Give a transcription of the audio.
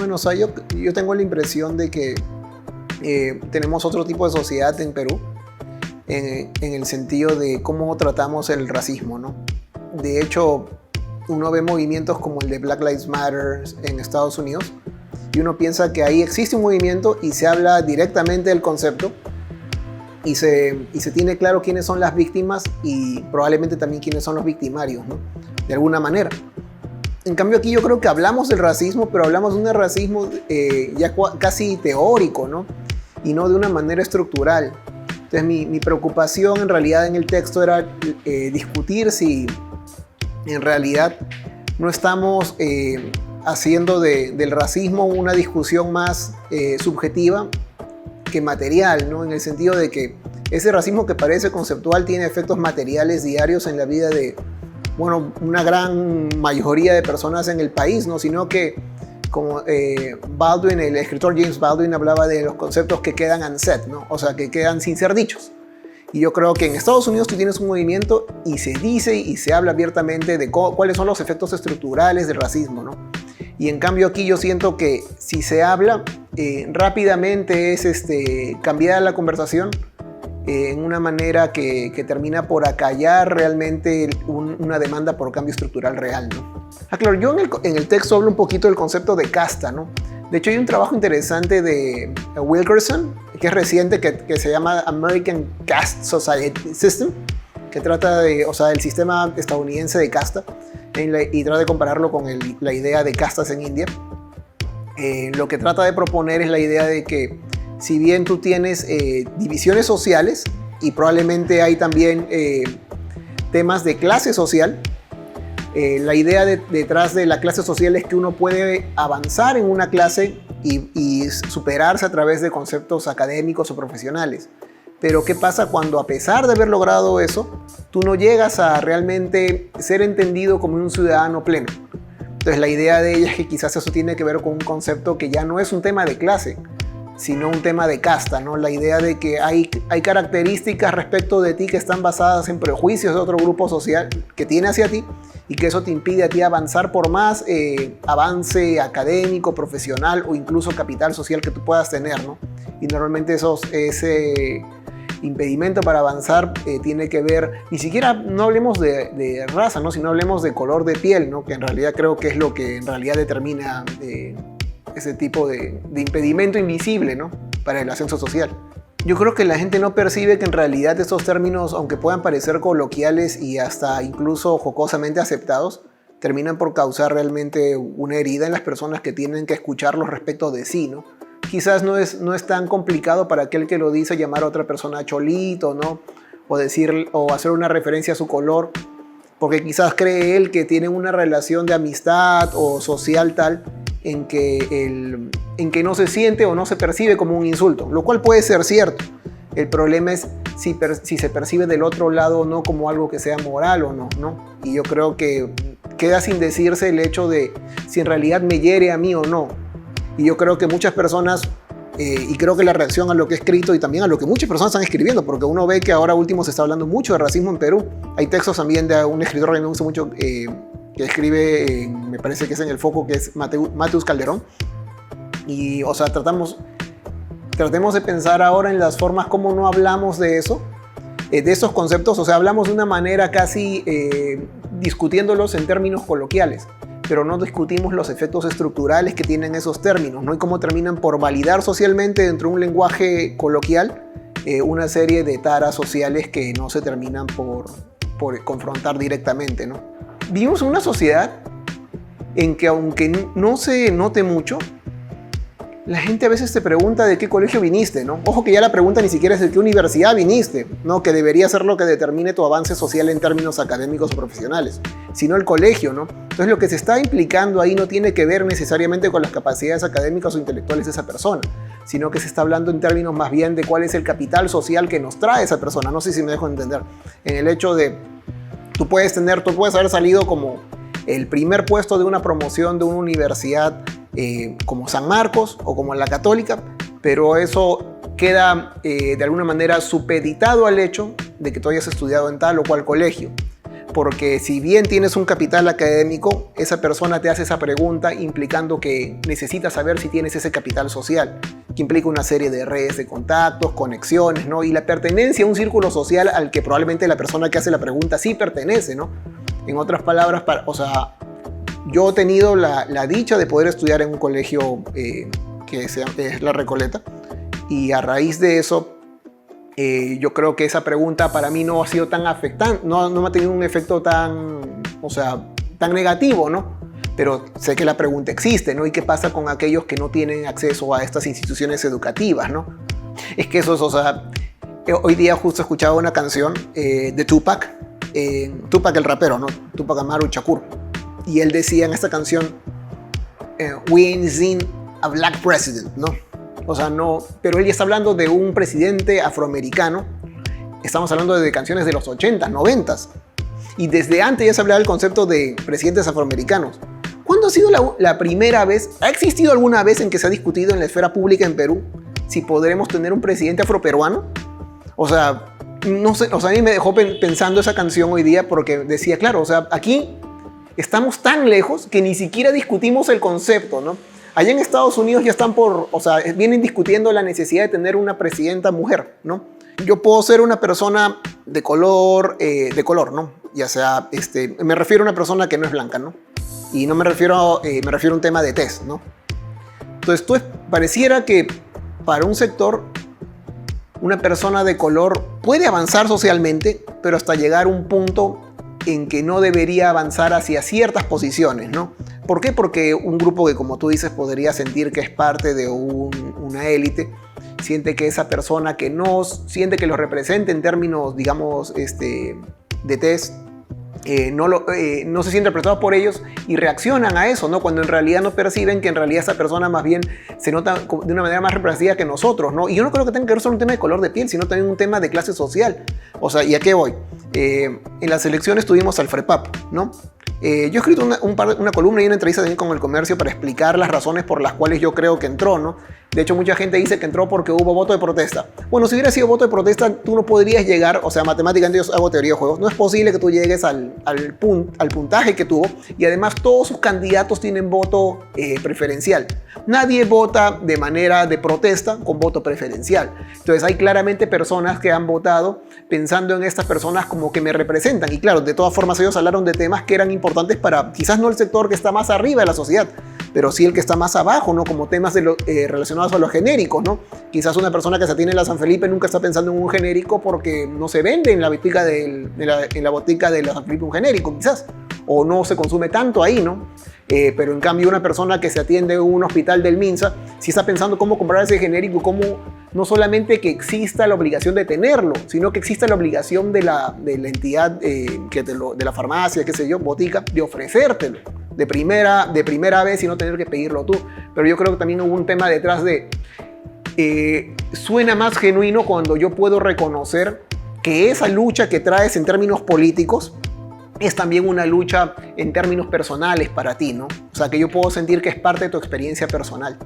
Bueno, o sea, yo tengo la impresión de que tenemos otro tipo de sociedad en Perú, en el sentido de cómo tratamos el racismo, ¿no? De hecho, uno ve movimientos como el de Black Lives Matter en Estados Unidos y uno piensa que ahí existe un movimiento y se habla directamente del concepto y se tiene claro quiénes son las víctimas y probablemente también quiénes son los victimarios, ¿no? De alguna manera. En cambio aquí yo creo que hablamos del racismo, pero hablamos de un racismo ya casi teórico, ¿no? Y no de una manera estructural. Entonces mi preocupación en realidad en el texto era discutir si en realidad no estamos haciendo del racismo una discusión más subjetiva que material, ¿no? En el sentido de que ese racismo que parece conceptual tiene efectos materiales diarios en la vida de, bueno, una gran mayoría de personas en el país, ¿no? Sino que, como Baldwin, el escritor James Baldwin hablaba de los conceptos que quedan unsaid, ¿no? O sea, que quedan sin ser dichos. Y yo creo que en Estados Unidos tú tienes un movimiento y se dice y se habla abiertamente de cuáles son los efectos estructurales del racismo, ¿no? Y en cambio aquí yo siento que si se habla, rápidamente es cambiar la conversación en una manera que termina por acallar realmente una demanda por cambio estructural real, ¿no? Claro, yo en el texto hablo un poquito del concepto de casta, ¿no? De hecho hay un trabajo interesante de Wilkerson, que es reciente, que se llama American Caste Society System, que trata de, o sea, del sistema estadounidense de casta, y trata de compararlo con la idea de castas en India. Lo que trata de proponer es la idea de que si bien tú tienes divisiones sociales y probablemente hay también temas de clase social, la idea detrás de la clase social es que uno puede avanzar en una clase y superarse a través de conceptos académicos o profesionales. Pero ¿qué pasa cuando, a pesar de haber logrado eso, tú no llegas a realmente ser entendido como un ciudadano pleno? Entonces la idea de ella es que quizás eso tiene que ver con un concepto que ya no es un tema de clase, sino un tema de casta, ¿no? La idea de que hay características respecto de ti que están basadas en prejuicios de otro grupo social que tiene hacia ti, y que eso te impide a ti avanzar por más avance académico, profesional o incluso capital social que tú puedas tener, ¿no? Y normalmente ese impedimento para avanzar tiene que ver, ni siquiera no hablemos de raza, ¿no? Sino hablemos de color de piel, ¿no? Que en realidad creo que es lo que en realidad determina ese tipo de impedimento invisible, ¿no? Para el ascenso social. Yo creo que la gente no percibe que en realidad estos términos, aunque puedan parecer coloquiales y hasta incluso jocosamente aceptados, terminan por causar realmente una herida en las personas que tienen que escucharlos respecto de sí, ¿no? Quizás no es tan complicado para aquel que lo dice llamar a otra persona cholito, ¿no? O hacer una referencia a su color, porque quizás cree él que tienen una relación de amistad o social tal en que no se siente o no se percibe como un insulto, lo cual puede ser cierto. El problema es si se percibe del otro lado o no como algo que sea moral o no, ¿no? Y yo creo que queda sin decirse el hecho de si en realidad me hiere a mí o no. Y yo creo que muchas personas, y creo que la reacción a lo que he escrito y también a lo que muchas personas están escribiendo, porque uno ve que ahora último se está hablando mucho de racismo en Perú. Hay textos también de un escritor que me gusta mucho, que escribe, me parece que es en El Foco, que es Mateus Calderón. Y, o sea, tratemos de pensar ahora en las formas como no hablamos de eso, de esos conceptos. O sea, hablamos de una manera casi discutiéndolos en términos coloquiales, pero no discutimos los efectos estructurales que tienen esos términos, ¿no? Y cómo terminan por validar socialmente dentro de un lenguaje coloquial una serie de taras sociales que no se terminan por confrontar directamente, ¿no? Vivimos en una sociedad en que, aunque no se note mucho, la gente a veces te pregunta de qué colegio viniste, ¿no? Ojo que ya la pregunta ni siquiera es de qué universidad viniste, ¿no? Que debería ser lo que determine tu avance social en términos académicos o profesionales, sino el colegio, ¿no? Entonces lo que se está implicando ahí no tiene que ver necesariamente con las capacidades académicas o intelectuales de esa persona, sino que se está hablando en términos más bien de cuál es el capital social que nos trae esa persona. No sé si me dejo entender. En el hecho de, tú puedes haber salido como el primer puesto de una promoción de una universidad como San Marcos o como la Católica, pero eso queda de alguna manera supeditado al hecho de que tú hayas estudiado en tal o cual colegio. Porque si bien tienes un capital académico, esa persona te hace esa pregunta implicando que necesitas saber si tienes ese capital social, que implica una serie de redes de contactos, conexiones, ¿no? Y la pertenencia a un círculo social al que probablemente la persona que hace la pregunta sí pertenece, ¿no? En otras palabras, yo he tenido la dicha de poder estudiar en un colegio que es La Recoleta, y a raíz de eso, yo creo que esa pregunta para mí no ha sido tan afectante, no me ha tenido un efecto tan negativo, ¿no? Pero sé que la pregunta existe, ¿no? ¿Y qué pasa con aquellos que no tienen acceso a estas instituciones educativas, ¿no? Es que eso es, hoy día justo escuchaba una canción de Tupac, Tupac el rapero, ¿no? Tupac Amaru Shakur. Y él decía en esta canción, we ain't seen a black president, ¿no? O sea, no, pero él ya está hablando de un presidente afroamericano. Estamos hablando de canciones de los 80, 90. Y desde antes ya se hablaba del concepto de presidentes afroamericanos. ¿Cuándo ha sido la primera vez? ¿Ha existido alguna vez en que se ha discutido en la esfera pública en Perú si podremos tener un presidente afroperuano? O sea, no sé, a mí me dejó pensando esa canción hoy día porque decía, claro, o sea, aquí estamos tan lejos que ni siquiera discutimos el concepto, ¿no? Allá en Estados Unidos ya están vienen discutiendo la necesidad de tener una presidenta mujer, ¿no? Yo puedo ser una persona de color, ¿no? Ya sea, me refiero a una persona que no es blanca, ¿no? Y no me refiero a un tema de tez, ¿no? Entonces, pareciera que para un sector, una persona de color puede avanzar socialmente, pero hasta llegar a un punto en que no debería avanzar hacia ciertas posiciones, ¿no? ¿Por qué? Porque un grupo que, como tú dices, podría sentir que es parte de una élite, siente que esa persona que no siente que lo represente en términos, digamos, de tez, no se siente representado por ellos y reaccionan a eso, ¿no? Cuando en realidad no perciben que en realidad esa persona más bien se nota de una manera más representativa que nosotros, ¿no? Y yo no creo que tenga que ver solo un tema de color de piel, sino también un tema de clase social. O sea, ¿y a qué voy? En las elecciones tuvimos al FREPAP, ¿no? Yo he escrito una columna y una entrevista también con El Comercio para explicar las razones por las cuales yo creo que entró, ¿no? De hecho, mucha gente dice que entró porque hubo voto de protesta. Bueno, si hubiera sido voto de protesta, tú no podrías llegar, o sea, matemáticamente yo hago teoría de juegos, no es posible que tú llegues al puntaje que tuvo, y además todos sus candidatos tienen voto preferencial. Nadie vota de manera de protesta con voto preferencial. Entonces hay claramente personas que han votado pensando en estas personas como que me representan. Y claro, de todas formas ellos hablaron de temas que eran importantes para quizás no el sector que está más arriba de la sociedad, pero sí el que está más abajo, ¿no? Como temas relacionados a los genéricos, ¿no? Quizás una persona que se atiene en la San Felipe nunca está pensando en un genérico porque no se vende en la botica en la botica de la San Felipe un genérico, quizás, o no se consume tanto ahí, ¿no? Pero en cambio una persona que se atiende en un hospital del Minsa sí está pensando cómo comprar ese genérico, cómo no solamente que exista la obligación de tenerlo, sino que exista la obligación de la entidad, de la farmacia, qué sé yo, botica, de ofrecértelo de primera vez y no tener que pedirlo tú. Pero yo creo que también hubo un tema detrás de... suena más genuino cuando yo puedo reconocer que esa lucha que traes en términos políticos es también una lucha en términos personales para ti, ¿no? O sea, que yo puedo sentir que es parte de tu experiencia personal.